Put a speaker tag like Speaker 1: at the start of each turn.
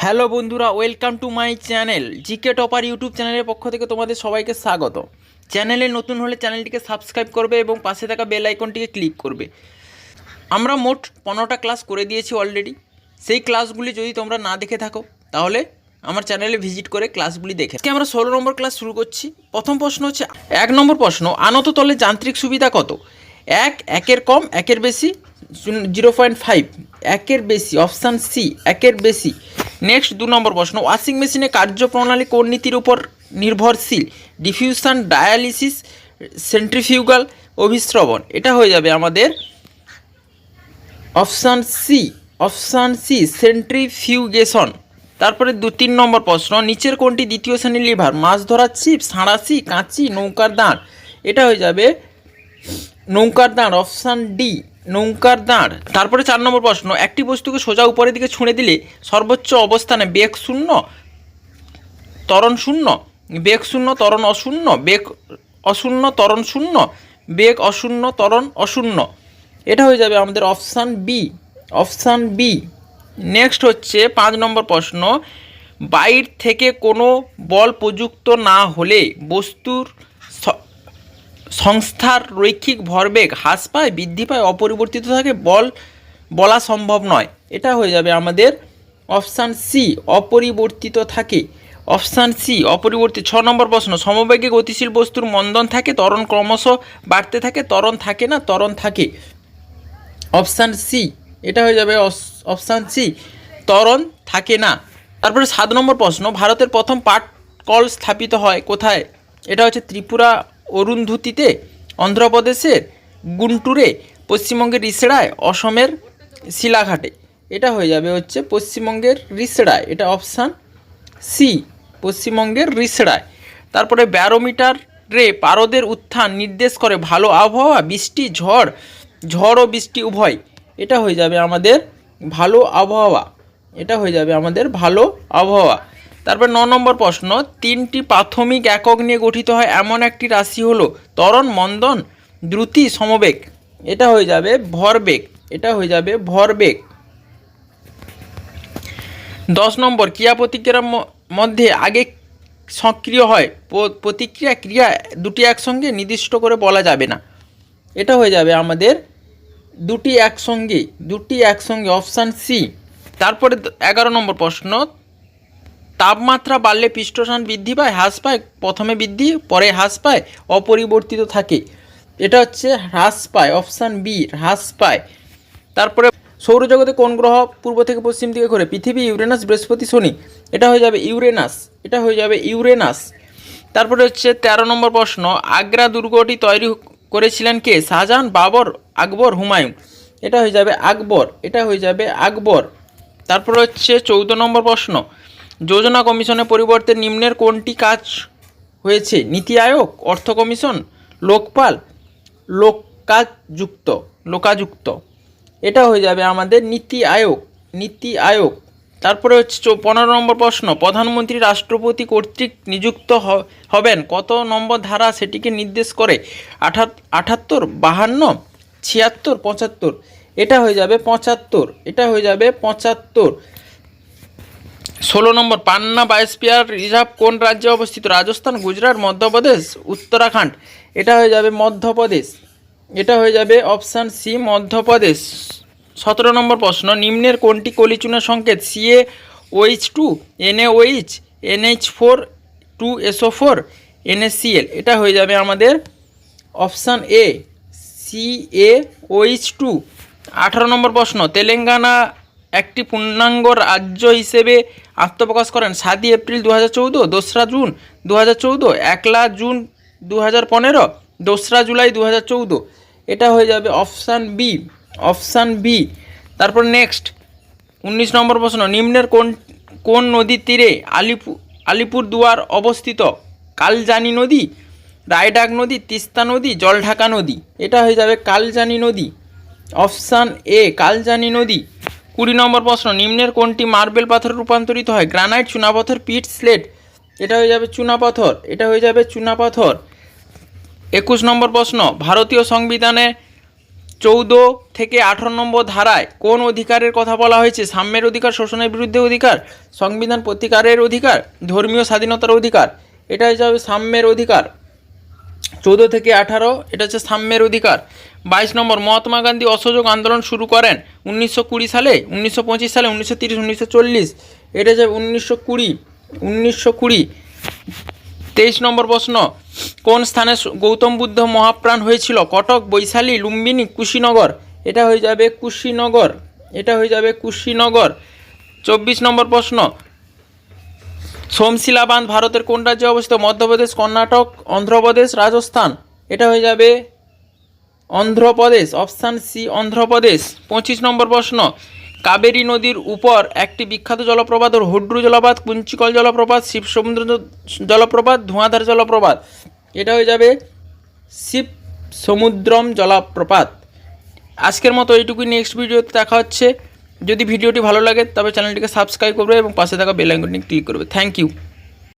Speaker 1: Hello বন্ধুরা, welcome to my channel GK topper YouTube চ্যানেলের পক্ষ থেকে তোমাদের সবাইকে স্বাগত। চ্যানেলে নতুন হলে চ্যানেলটিকে সাবস্ক্রাইব করবে এবং পাশে থাকা বেল আইকনটিকে ক্লিক করবে। আমরা মোট 15টা ক্লাস করে দিয়েছি অলরেডি। সেই ক্লাসগুলি যদি তোমরা না দেখে থাকো তাহলে আমার চ্যানেলে ভিজিট করে ক্লাসগুলি দেখে। আজকে আমরা 16 নম্বর ক্লাস শুরু করছি। প্রথম প্রশ্ন হচ্ছে 1 নম্বর প্রশ্ন, আনত তলের যান্ত্রিক সুবিধা কত? 1, 1-এর কম, 1-এর বেশি, 0.5, 1-এর বেশি, অপশান সি 1-এর বেশি। নেক্সট 2 নম্বর প্রশ্ন, ওয়াশিং মেশিনের কার্যপ্রণালী কোন নীতির উপর নির্ভরশীল? ডিফিউশন, ডায়ালিসিস, সেন্ট্রিফিউগাল, অভিস্রবণ। এটা হয়ে যাবে আমাদের অপশান সি সেন্ট্রিফিউগেশন। তারপরে 3 নম্বর প্রশ্ন, নিচের কোনটি দ্বিতীয় শ্রেণীর লিভার? মাছ ধরার ছিপ, সাঁড়াশি, কাঁচি, নৌকার দাঁড়। এটা হয়ে যাবে নৌকার দাঁড়, অপশান ডি নৌকার দাঁড়। তারপরে 4 নম্বর প্রশ্ন, একটি বস্তুকে সোজা উপরের দিকে ছুঁড়ে দিলে সর্বোচ্চ অবস্থানে বেগ শূন্য, ত্বরণ শূন্য, বেগ শূন্য, ত্বরণ অশূন্য, বেগ অশূন্য, ত্বরণ শূন্য, বেগ অশূন্য, ত্বরণ অশূন্য। এটা হয়ে যাবে আমাদের অপশান বি। নেক্সট হচ্ছে 5 নম্বর প্রশ্ন, বাইর থেকে কোনো বল প্রযুক্ত না হলে বস্তুর সংস্থার রৈখিক ভরবেগ হ্রাস পায়, বৃদ্ধি পায়, অপরিবর্তিত থাকে, বলা সম্ভব নয়। এটা হয়ে যাবে আমাদের অপশান সি অপরিবর্তিত থাকে, অপশান সি অপরিবর্তিত। 6 নম্বর প্রশ্ন, সমবেগে গতিশীল বস্তুর মন্দন থাকে, ত্বরণ ক্রমশ বাড়তে থাকে, ত্বরণ থাকে না, ত্বরণ থাকে, অপশান সি। এটা হয়ে যাবে অপশান সি ত্বরণ থাকে না। তারপরে 7 নম্বর প্রশ্ন, ভারতের প্রথম পাট কল স্থাপিত হয় কোথায়? এটা হচ্ছে ত্রিপুরা অরুন্ধতিতে, অন্ধ্রপ্রদেশের গুন্টুরে, পশ্চিমবঙ্গের রিষড়ায়, অসমের শিলাঘাটে। এটা হয়ে যাবে হচ্ছে পশ্চিমবঙ্গের রিষড়ায়, এটা অপশান সি পশ্চিমবঙ্গের রিষড়ায়। তারপরে ব্যারোমিটারে পারদের উত্থান নির্দেশ করে ভালো আবহাওয়া, বৃষ্টি, ঝড় ও বৃষ্টি উভয়। এটা হয়ে যাবে আমাদের ভালো আবহাওয়া, এটা হয়ে যাবে আমাদের ভালো আবহাওয়া। তারপর 9 নম্বর প্রশ্ন, 3টি প্রাথমিক একক নিয়ে গঠিত হয় এমন একটি রাশি হলো ত্বরণ, মন্দন, দ্রুতি, সমবেগ। এটা হয়ে যাবে ভরবেগ, এটা হয়ে যাবে ভরবেগ। 10 নম্বর, ক্রিয়া প্রতিক্রিয়ার মধ্যে আগে সক্রিয় হয় প্রতিক্রিয়া, ক্রিয়া দুটি একসঙ্গে নির্দিষ্ট করে বলা যাবে না। এটা হয়ে যাবে আমাদের দুটি একসঙ্গে, অপশান সি। তারপরে 11 নম্বর প্রশ্ন, তাপমাত্রা বাড়লে পৃষ্ঠটান বৃদ্ধি পায়, হ্রাস পায়, প্রথমে বৃদ্ধি পরে হ্রাস পায়, অপরিবর্তিত থাকে। এটা হচ্ছে হ্রাস পায়, অপশান বি হ্রাস পায়। তারপরে সৌরজগতে কোন গ্রহ পূর্ব থেকে পশ্চিম দিকে ঘোরে? পৃথিবী, ইউরেনাস, বৃহস্পতি, শনি। এটা হয়ে যাবে ইউরেনাস, এটা হয়ে যাবে ইউরেনাস। তারপরে হচ্ছে 13 নম্বর প্রশ্ন, আগ্রা দুর্গটি তৈরি করেছিলেন কে? শাহজাহান, বাবর, আকবর, হুমায়ুন। এটা হয়ে যাবে আকবর, এটা হয়ে যাবে আকবর। তারপরে হচ্ছে 14 নম্বর প্রশ্ন, যোজনা কমিশনের পরিবর্তে নিম্নের কোনটি কাজ হয়েছে? নীতি আয়োগ, অর্থ কমিশন, লোকপাল, লোকাযুক্ত। এটা হয়ে যাবে আমাদের নীতি আয়োগ। তারপরে হচ্ছে 15 নম্বর প্রশ্ন, প্রধানমন্ত্রী রাষ্ট্রপতি কর্তৃক নিযুক্ত হবেন কত নম্বর ধারা সেটিকে নির্দেশ করে? 78, 52, 76, 75। এটা হয়ে যাবে 75, এটা হয়ে যাবে 75। 16 নম্বর, পান্না বায়োস্ফিয়ার রিজার্ভ কোন রাজ্যে অবস্থিত? রাজস্থান, গুজরাট, মধ্যপ্রদেশ, উত্তরাখণ্ড। এটা হয়ে যাবে মধ্যপ্রদেশ, এটা হয়ে যাবে অপশান সি মধ্যপ্রদেশ। 17 নম্বর প্রশ্ন, নিম্নের কোনটি কলিচুনের সংকেত? CaOH2, NaOH, NH4, 2SO4, NaCl। এটা হয়ে যাবে আমাদের অপশান এ CaOH2। 18 নম্বর প্রশ্ন, তেলেঙ্গানা একটি পূর্ণাঙ্গ রাজ্য হিসেবে আত্মপ্রকাশ করেন 7 এপ্রিল 2014, 2রা জুন 2014, 1লা জুন 2015, 2রা জুলাই 2014। এটা হয়ে যাবে অপশান বি। তারপর নেক্সট 19 নম্বর প্রশ্ন, নিম্নের কোন নদীর তীরে আলিপুরদুয়ার অবস্থিত? কালজানি নদী, রায়ডাক নদী, তিস্তা নদী, জলঢাকা নদী। এটা হয়ে যাবে কালজানি নদী, অপশান এ কালজানি নদী। 20 নম্বর প্রশ্ন, নিম্নের কোনটি মার্বেল পাথরে রূপান্তরিত হয়? গ্রানাইট, চুনাপাথর, পিট, স্লেট। এটা হয়ে যাবে চুনাপাথর, এটা হয়ে যাবে চুনাপাথর। 21 নম্বর প্রশ্ন, ভারতীয় সংবিধানে 14 থেকে 18 নম্বর ধারায় কোন অধিকারের কথা বলা হয়েছে? সাম্যের অধিকার, শোষণের বিরুদ্ধে অধিকার, সংবিধান প্রতিকারের অধিকার, ধর্মীয় স্বাধীনতার অধিকার। এটা হচ্ছে সাম্যের অধিকার। 14 থেকে 18 এটা হচ্ছে সাম্যের অধিকার। 22 নম্বর, মহাত্মা গান্ধী অসহযোগ আন্দোলন শুরু করেন 1920 সালে, 1925 সালে, 1930, 1940। এটা হচ্ছে 1920। 23 নম্বর প্রশ্ন, কোন স্থানে গৌতম বুদ্ধ মহাপ্রাণ হয়েছিল? কটক, বৈশালী, লুম্বিনী, কুশীনগর। এটা হয়ে যাবে কুশীনগর। 24 নম্বর প্রশ্ন, সোমশিলা বাঁধ ভারতের কোন রাজ্যে অবস্থিত? মধ্যপ্রদেশ, কর্ণাটক, অন্ধ্রপ্রদেশ, রাজস্থান। এটা হয়ে যাবে অন্ধ্রপ্রদেশ, অপশান সি অন্ধ্রপ্রদেশ। 25 নম্বর প্রশ্ন, কাবেরী নদীর উপর একটি বিখ্যাত জলপ্রপাত হুড্রু জলপ্রপাত, কুঞ্চিকল জলপ্রপাত, শিব সমুদ্র জলপ্রপাত, ধোঁয়াধার জলপ্রপাত। এটা হয়ে যাবে শিব সমুদ্রম জলপ্রপাত। আজকের মতো এইটুকুই, নেক্সট ভিডিওতে দেখা হচ্ছে। যদি ভিডিওটি ভালো লাগে তবে চ্যানেলটিকে সাবস্ক্রাইব করবে এবং পাশে থাকা বেল আইকনটি ক্লিক করবে। Thank you.